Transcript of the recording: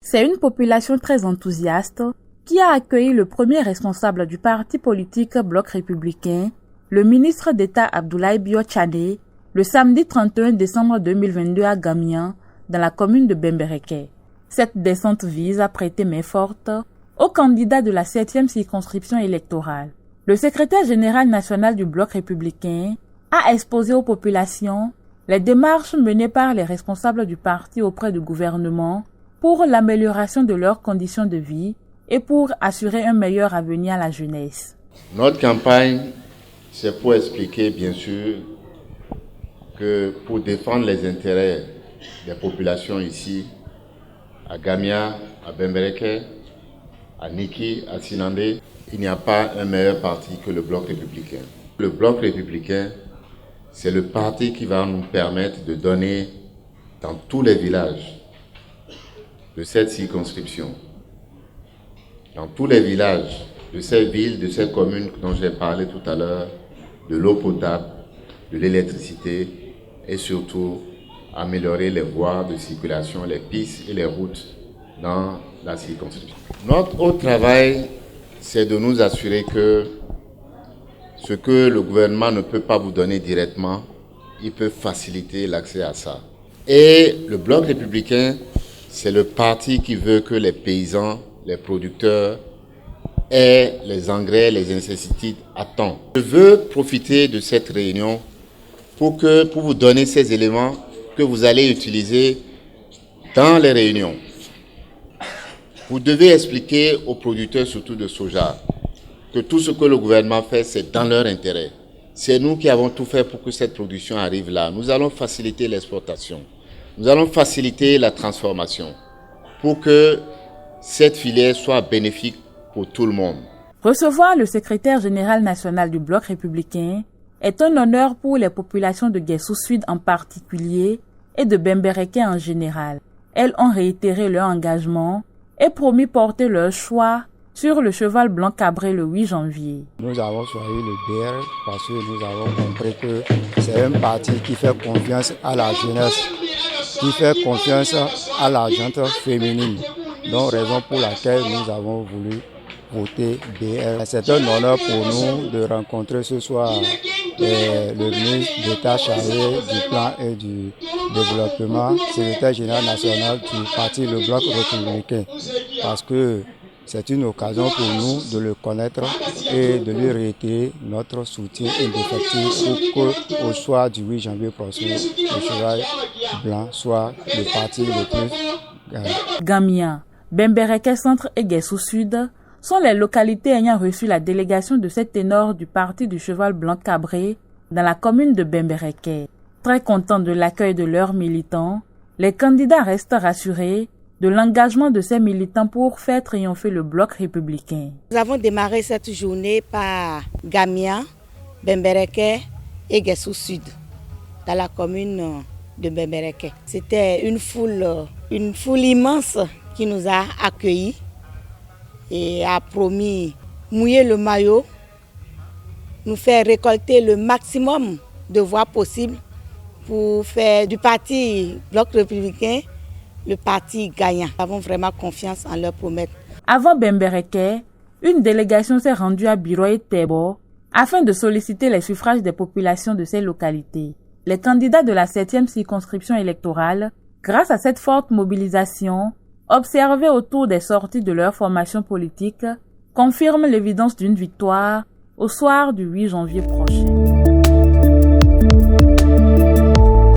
C'est une population très enthousiaste qui a accueilli le premier responsable du parti politique Bloc républicain, le ministre d'État Abdoulaye Bio-Tchane, le samedi 31 décembre 2022 à Gamian, dans la commune de Bembereke. Cette descente vise à prêter main forte au candidat de la 7e circonscription électorale. Le secrétaire général national du Bloc républicain a exposé aux populations les démarches menées par les responsables du parti auprès du gouvernement pour l'amélioration de leurs conditions de vie et pour assurer un meilleur avenir à la jeunesse. Notre campagne, c'est pour expliquer bien sûr que pour défendre les intérêts des populations ici, à Gamia, à Bembereke, à Niki, à Sinandé, il n'y a pas un meilleur parti que le Bloc républicain. Le Bloc républicain, c'est le parti qui va nous permettre de donner dans tous les villages de cette circonscription, dans tous les villages de ces villes, de ces communes dont j'ai parlé tout à l'heure, de l'eau potable, de l'électricité et surtout améliorer les voies de circulation, les pistes et les routes dans la circonscription. Notre autre travail, c'est de nous assurer que ce que le gouvernement ne peut pas vous donner directement, il peut faciliter l'accès à ça. Et le Bloc républicain, c'est le parti qui veut que les paysans, les producteurs aient les engrais, les insecticides à temps. Je veux profiter de cette réunion pour vous donner ces éléments que vous allez utiliser dans les réunions. Vous devez expliquer aux producteurs, surtout de soja, que tout ce que le gouvernement fait, c'est dans leur intérêt. C'est nous qui avons tout fait pour que cette production arrive là. Nous allons faciliter l'exportation. Nous allons faciliter la transformation pour que cette filière soit bénéfique pour tout le monde. Recevoir le secrétaire général national du Bloc républicain est un honneur pour les populations de Guessou Sud en particulier et de Bembereke en général. Elles ont réitéré leur engagement et promis porter leur choix sur le cheval blanc cabré le 8 janvier. Nous avons choisi le BR parce que nous avons compris que c'est un parti qui fait confiance à la jeunesse, qui fait confiance à la gente féminine. Donc, raison pour laquelle nous avons voulu voter BR. C'est un honneur pour nous de rencontrer ce soir le ministre d'État chargé du plan et du développement, secrétaire général national du parti Le Bloc républicain, parce que c'est une occasion pour nous de le connaître et de lui réitérer notre soutien indéfectible pour qu'au soir du 8 janvier prochain, le cheval blanc soit le parti le plus Gamia, Bembereke Centre et Guessou Sud sont les localités ayant reçu la délégation de cet ténor du parti du cheval blanc cabré dans la commune de Bembereke. Très contents de l'accueil de leurs militants, les candidats restent rassurés de l'engagement de ces militants pour faire triompher le Bloc républicain. Nous avons démarré cette journée par Gamia, Bembereke et Guessou Sud, dans la commune de Bembereke. C'était une foule immense qui nous a accueillis et a promis mouiller le maillot, nous faire récolter le maximum de voix possibles pour faire du parti Bloc républicain le parti gagnant. Nous avons vraiment confiance en leurs promesses. Avant Bembereke, une délégation s'est rendue à Biroye Tebo afin de solliciter les suffrages des populations de ces localités. Les candidats de la 7e circonscription électorale, grâce à cette forte mobilisation, observée autour des sorties de leur formation politique, confirment l'évidence d'une victoire au soir du 8 janvier prochain.